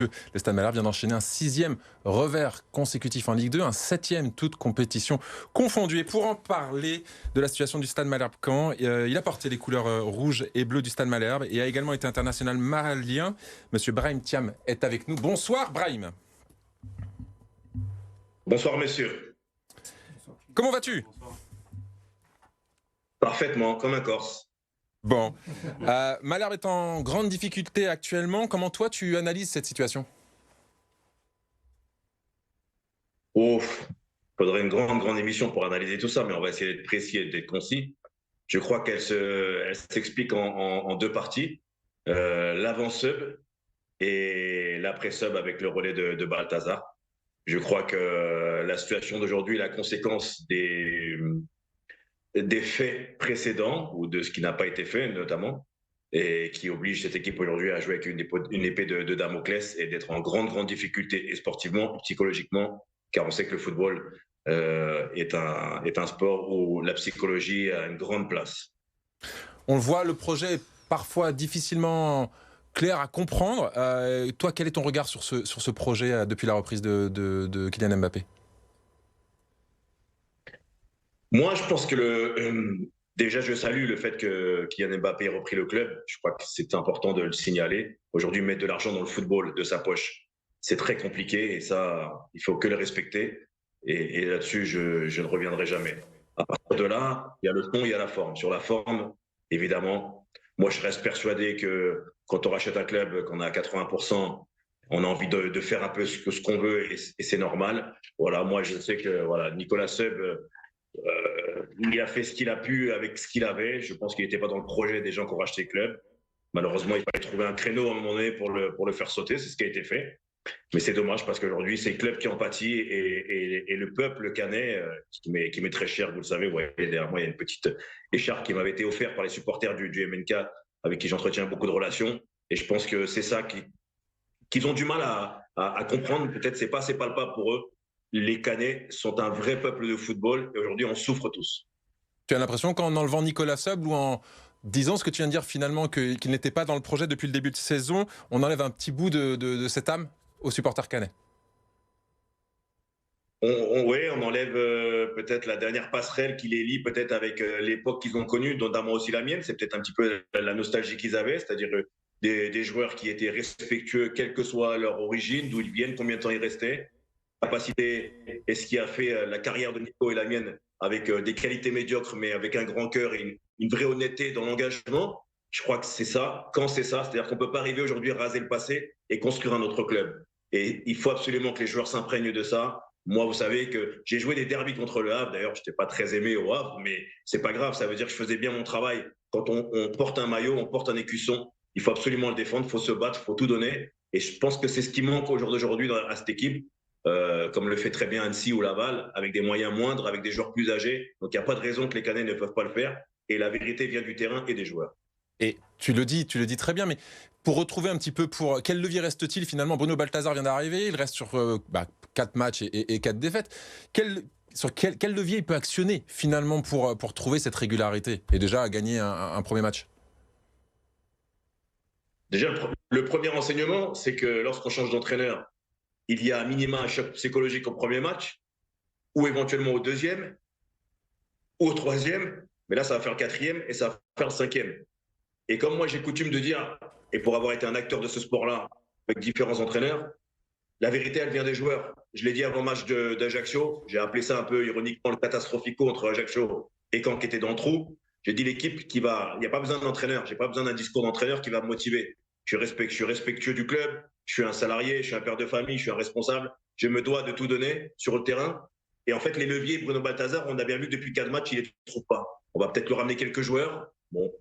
Le Stade Malherbe vient d'enchaîner un 6e revers consécutif en Ligue 2, un 7e toute compétition confondue. Et pour en parler de la situation du Stade Malherbe-Caen, il a porté les couleurs rouges et bleues du Stade Malherbe et a également été international malien. Monsieur Brahim Thiam est avec nous. Bonsoir Brahim. Bonsoir messieurs. Comment vas-tu? Parfaitement, comme un Corse. Bon, Malherbe est en grande difficulté actuellement. Comment toi tu analyses cette situation? Ouf, faudrait une grande émission pour analyser tout ça, mais on va essayer d'être précis et d'être concis. Je crois elle s'explique en deux parties. L'avant-sub et l'après-sub avec le relais de Balthazar. Je crois que la situation d'aujourd'hui est la conséquence des faits précédents ou de ce qui n'a pas été fait notamment et qui oblige cette équipe aujourd'hui à jouer avec une épée de Damoclès et d'être en grande difficulté et sportivement, psychologiquement, car on sait que le football est un sport où la psychologie a une grande place. On le voit, le projet est parfois difficilement clair à comprendre. Toi, quel est ton regard sur ce projet depuis la reprise de Kylian Mbappé? Moi, je pense que déjà, je salue le fait que Kylian Mbappé ait repris le club. Je crois que c'est important de le signaler. Aujourd'hui, mettre de l'argent dans le football de sa poche, c'est très compliqué et ça, il faut que le respecter. Et là-dessus, je ne reviendrai jamais. À partir de là, il y a le fond, il y a la forme. Sur la forme, évidemment, moi, je reste persuadé que quand on rachète un club, qu'on a à 80%, on a envie de faire un peu ce qu'on veut et c'est normal. Voilà, moi, je sais que voilà, Nicolas Seub, il a fait ce qu'il a pu avec ce qu'il avait. Je pense qu'il n'était pas dans le projet des gens qui ont racheté le club. Malheureusement, il fallait trouver un créneau à un moment donné pour le faire sauter. C'est ce qui a été fait. Mais c'est dommage parce qu'aujourd'hui, c'est le club qui en pâtit et le peuple canet, qui m'est très cher, vous le savez. Ouais, derrière moi, il y a une petite écharpe qui m'avait été offerte par les supporters du MNK avec qui j'entretiens beaucoup de relations. Et je pense que c'est ça qu'ils ont du mal à comprendre. Peut-être c'est pas assez palpable pour eux. Les Canets sont un vrai peuple de football et aujourd'hui, on souffre tous. Tu as l'impression qu'en enlevant Nicolas Seub ou en disant ce que tu viens de dire finalement qu'il n'était pas dans le projet depuis le début de saison, on enlève un petit bout de cette âme aux supporters canets? Ouais, on enlève peut-être la dernière passerelle qui les lie peut-être avec l'époque qu'ils ont connue, notamment aussi la mienne. C'est peut-être un petit peu la nostalgie qu'ils avaient, c'est-à-dire des joueurs qui étaient respectueux, quelle que soit leur origine, d'où ils viennent, combien de temps ils restaient. Capacité et ce qui a fait la carrière de Nico et la mienne avec des qualités médiocres, mais avec un grand cœur et une vraie honnêteté dans l'engagement. Je crois que c'est ça, quand c'est ça, c'est-à-dire qu'on ne peut pas arriver aujourd'hui à raser le passé et construire un autre club. Et il faut absolument que les joueurs s'imprègnent de ça. Moi, vous savez que j'ai joué des derbys contre le Havre. D'ailleurs, je n'étais pas très aimé au Havre, mais c'est pas grave. Ça veut dire que je faisais bien mon travail. Quand on porte un maillot, on porte un écusson. Il faut absolument le défendre, il faut se battre, il faut tout donner. Et je pense que c'est ce qui manque au jour d'aujourd'hui à cette équipe. Comme le fait très bien Annecy ou Laval, avec des moyens moindres, avec des joueurs plus âgés. Donc il n'y a pas de raison que les Canets ne peuvent pas le faire. Et la vérité vient du terrain et des joueurs. Et tu le dis très bien, mais pour retrouver un petit peu, quel levier reste-t-il finalement? Bruno Balthazar vient d'arriver, il reste sur 4 matchs et 4 défaites. Sur quel levier il peut actionner finalement pour trouver cette régularité et déjà gagner un premier match? Déjà, le premier enseignement, c'est que lorsqu'on change d'entraîneur, il y a un minima un choc psychologique au premier match, ou éventuellement au deuxième, ou au troisième, mais là, ça va faire le quatrième et ça va faire le cinquième. Et comme moi, j'ai coutume de dire, et pour avoir été un acteur de ce sport-là, avec différents entraîneurs, la vérité, elle vient des joueurs. Je l'ai dit avant le match d'Ajaccio, j'ai appelé ça un peu ironiquement le catastrophico entre Ajaccio et Caen qui était dans le trou. J'ai dit l'équipe qui va, il n'y a pas besoin d'entraîneur, j'ai pas besoin d'un discours d'entraîneur qui va me motiver. Je suis respectueux du club, je suis un salarié, je suis un père de famille, je suis un responsable, je me dois de tout donner sur le terrain. Et en fait, les leviers, Bruno Balthazar, on a bien vu depuis 4 matchs, il ne les trouve pas. On va peut-être lui ramener quelques joueurs. Bon,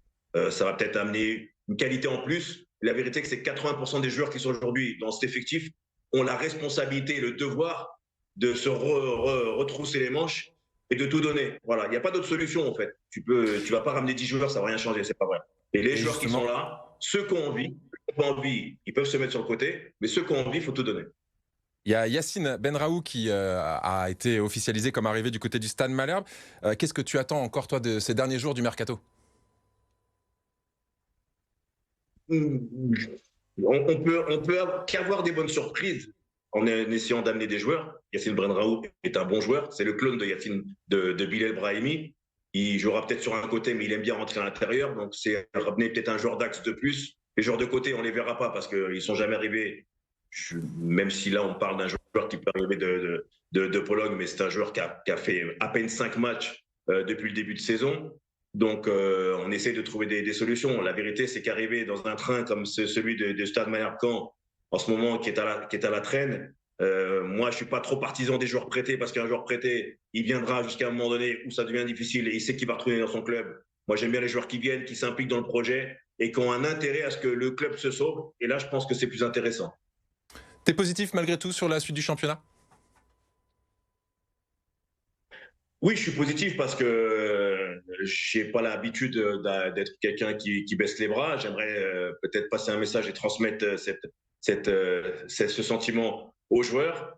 ça va peut-être amener une qualité en plus. La vérité, c'est que 80% des joueurs qui sont aujourd'hui dans cet effectif ont la responsabilité et le devoir de se retrousser les manches et de tout donner. Voilà, il n'y a pas d'autre solution en fait. Tu vas pas ramener 10 joueurs, ça va rien changer, c'est pas vrai. Et les Et joueurs qui sont justement, là, ceux qui ont envie, ils peuvent se mettre sur le côté, mais ceux qui ont envie, il faut tout donner. il y a Yacine Benraou qui a été officialisé comme arrivé du côté du Stade Malherbe. Qu'est-ce que tu attends encore toi de ces derniers jours du mercato? on peut qu'avoir des bonnes surprises en essayant d'amener des joueurs. Yacine Benraoui est un bon joueur. C'est le clone de Yacine, de Bilal Brahimi. Il jouera peut-être sur un côté, mais il aime bien rentrer à l'intérieur. Donc, c'est ramener peut-être un joueur d'axe de plus. Les joueurs de côté, on ne les verra pas parce qu'ils ne sont jamais arrivés. Même si là, on parle d'un joueur qui peut arriver de Pologne, mais c'est un joueur qui a fait à peine 5 matchs depuis le début de saison. Donc, on essaie de trouver des solutions. La vérité, c'est qu'arriver dans un train comme celui de Stade Malherbe-Caen, en ce moment, qui est à la traîne, moi, je ne suis pas trop partisan des joueurs prêtés parce qu'un joueur prêté, il viendra jusqu'à un moment donné où ça devient difficile et il sait qu'il va retourner dans son club. Moi, j'aime bien les joueurs qui viennent, qui s'impliquent dans le projet et qui ont un intérêt à ce que le club se sauve. Et là, je pense que c'est plus intéressant. T'es positif malgré tout sur la suite du championnat? Oui, je suis positif parce que je n'ai pas l'habitude d'être quelqu'un qui baisse les bras. J'aimerais peut-être passer un message et transmettre ce sentiment aux joueurs.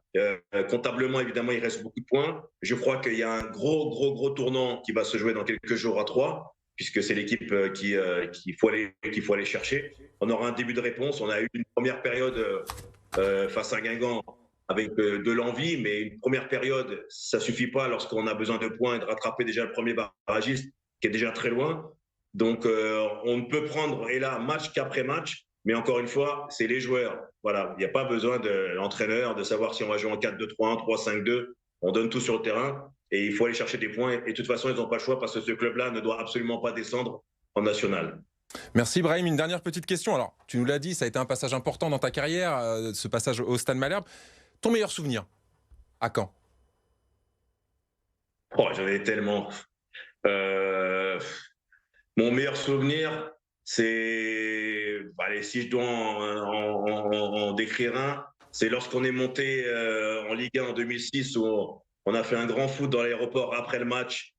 Comptablement, évidemment, il reste beaucoup de points. Je crois qu'il y a un gros tournant qui va se jouer dans quelques jours à 3, puisque c'est l'équipe qu'il faut aller chercher. On aura un début de réponse. On a eu une première période face à Guingamp avec de l'envie, mais une première période, ça ne suffit pas lorsqu'on a besoin de points et de rattraper déjà le premier barragiste qui est déjà très loin. Donc, on ne peut prendre, et là, match qu'après match, mais encore une fois, c'est les joueurs. Voilà, il n'y a pas besoin de l'entraîneur de savoir si on va jouer en 4-2-3-1, 3-5-2. On donne tout sur le terrain et il faut aller chercher des points. Et de toute façon, ils n'ont pas le choix parce que ce club-là ne doit absolument pas descendre en national. Merci Brahim. Une dernière petite question. Alors, tu nous l'as dit, ça a été un passage important dans ta carrière, ce passage au Stade Malherbe. Ton meilleur souvenir à Caen? Oh, j'en ai tellement. Mon meilleur souvenir, c'est, allez, si je dois en décrire un, c'est lorsqu'on est monté en Ligue 1 en 2006 où on a fait un grand foot dans l'aéroport après le match,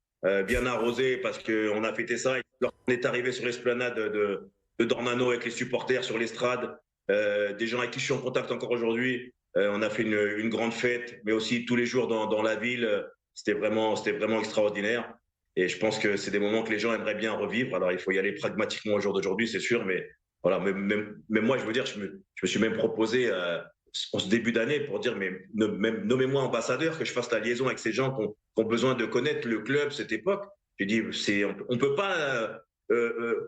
bien arrosé parce qu'on a fêté ça. Et lorsqu'on est arrivé sur l'esplanade de Dornano avec les supporters sur l'estrade, des gens avec qui je suis en contact encore aujourd'hui, on a fait une grande fête, mais aussi tous les jours dans la ville. C'était vraiment extraordinaire. Et je pense que c'est des moments que les gens aimeraient bien revivre. Alors, il faut y aller pragmatiquement au jour d'aujourd'hui, c'est sûr. Mais voilà, même moi, je veux dire, je me suis même proposé en ce début d'année pour dire, mais nommez-moi ambassadeur, que je fasse la liaison avec ces gens qui ont besoin de connaître le club, cette époque. J'ai dit, on ne peut pas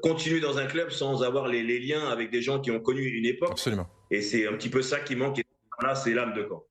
continuer dans un club sans avoir les liens avec des gens qui ont connu une époque. Absolument. Et c'est un petit peu ça qui manque. Et là, c'est l'âme de Caen.